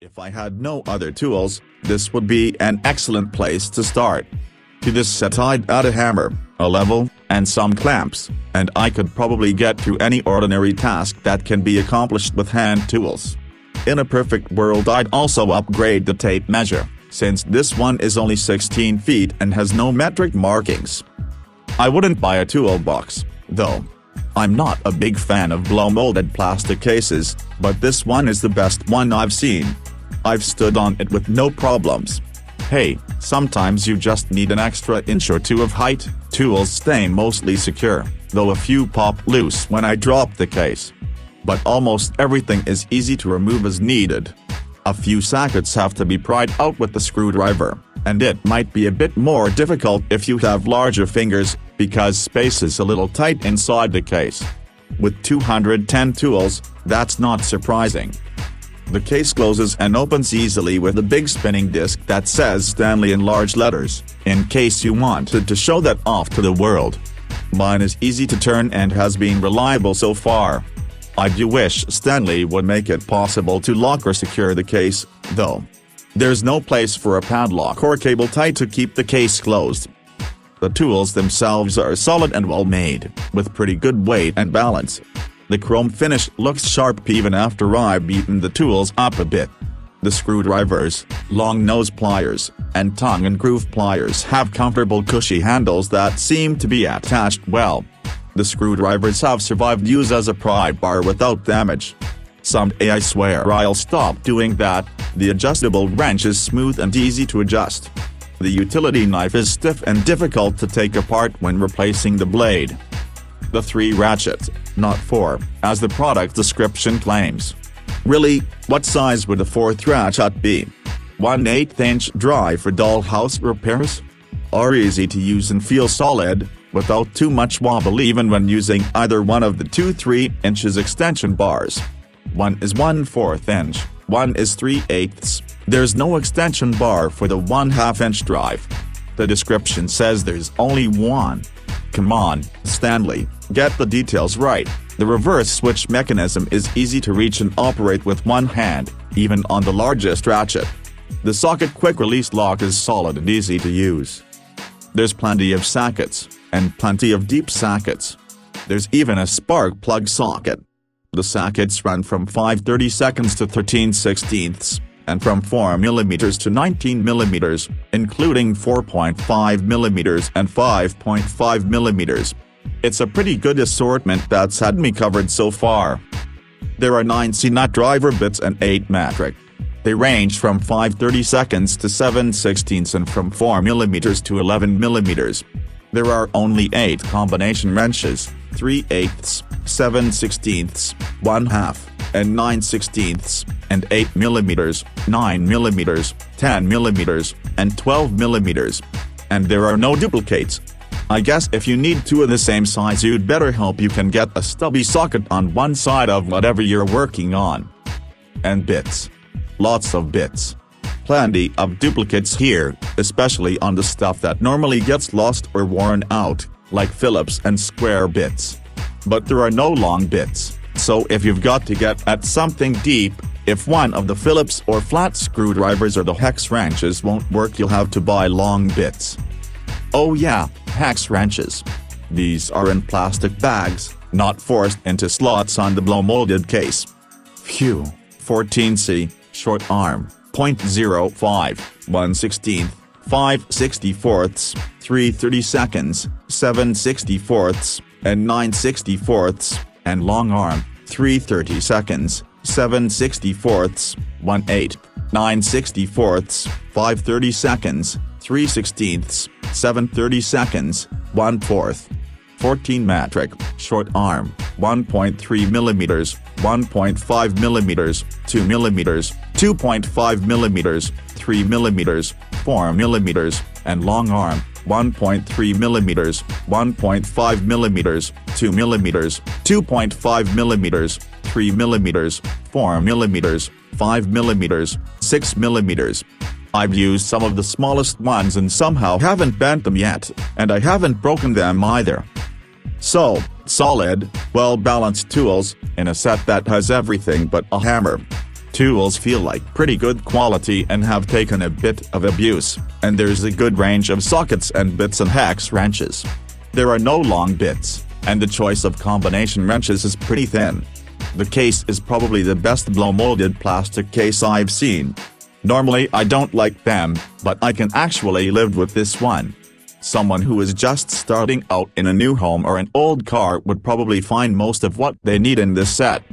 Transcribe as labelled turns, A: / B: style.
A: If I had no other tools, this would be an excellent place to start. To this set I'd add a hammer, a level, and some clamps, and I could probably get through any ordinary task that can be accomplished with hand tools. In a perfect world I'd also upgrade the tape measure, since this one is only 16 feet and has no metric markings. I wouldn't buy a toolbox, though. I'm not a big fan of blow-molded plastic cases, but this one is the best one I've seen. I've stood on it with no problems. Hey, sometimes you just need an extra inch or two of height. Tools stay mostly secure, though a few pop loose when I drop the case. But almost everything is easy to remove as needed. A few sockets have to be pried out with the screwdriver, and it might be a bit more difficult if you have larger fingers, because space is a little tight inside the case. With 210 tools, that's not surprising. The case closes and opens easily with a big spinning disc that says Stanley in large letters, in case you wanted to show that off to the world. Mine is easy to turn and has been reliable so far. I do wish Stanley would make it possible to lock or secure the case, though. There's no place for a padlock or cable tie to keep the case closed. The tools themselves are solid and well made, with pretty good weight and balance. The chrome finish looks sharp even after I've beaten the tools up a bit. The screwdrivers, long nose pliers, and tongue and groove pliers have comfortable cushy handles that seem to be attached well. The screwdrivers have survived use as a pry bar without damage. Someday I swear I'll stop doing that. The adjustable wrench is smooth and easy to adjust. The utility knife is stiff and difficult to take apart when replacing the blade. The 3 ratchets, not 4, as the product description claims. Really, what size would a 4th ratchet be? 1/8 inch drive for dollhouse repairs? Are easy to use and feel solid, without too much wobble even when using either one of the 2 3" extension bars. One is 1/4 inch, one is 3/8. There's no extension bar for the 1/2 inch drive. The description says there's only one. Come on, Stanley, get the details right. The reverse switch mechanism is easy to reach and operate with one hand, even on the largest ratchet. The socket quick-release lock is solid and easy to use. There's plenty of sockets, and plenty of deep sockets. There's even a spark plug socket. The sockets run from 5/32 to 13/16, and from 4mm to 19mm, including 4.5mm and 5.5mm. It's a pretty good assortment that's had me covered so far. There are 9 C-nut driver bits and 8 metric. They range from 5/32 to 7/16 and from 4mm to 11mm. There are only 8 combination wrenches, 3/8, 7/16, 1/2, and 9/16, and 8mm, 9mm, 10mm, and 12mm. And there are no duplicates. I guess if you need 2 of the same size you'd better hope you can get a stubby socket on one side of whatever you're working on. And bits. Lots of bits. Plenty of duplicates here, especially on the stuff that normally gets lost or worn out, like Phillips and square bits. But there are no long bits, so if you've got to get at something deep, if one of the Phillips or flat screwdrivers or the hex wrenches won't work you'll have to buy long bits. Oh yeah, hex wrenches. These are in plastic bags, not forced into slots on the blow-molded case. Phew. 14C, short arm, .05, 1/16, 5/64, 3/32, 7/64, and 9/64, and long arm, 3/32, 7/64, 1/8, 9/64, 5/32, 3/16, 7/32, 1/4. 14 metric, short arm, 1.3mm, 1.5mm, 2mm, 2.5mm, 3mm, 4mm, and long arm, 1.3mm, 1.5mm, 2mm, 2.5mm, 3mm, 4mm, 5mm, 6mm. I've used some of the smallest ones and somehow haven't bent them yet, and I haven't broken them either. So, solid, well-balanced tools, in a set that has everything but a hammer. Tools feel like pretty good quality and have taken a bit of abuse, and there's a good range of sockets and bits and hex wrenches. There are no long bits, and the choice of combination wrenches is pretty thin. The case is probably the best blow-molded plastic case I've seen. Normally I don't like them, but I can actually live with this one. Someone who is just starting out in a new home or an old car would probably find most of what they need in this set.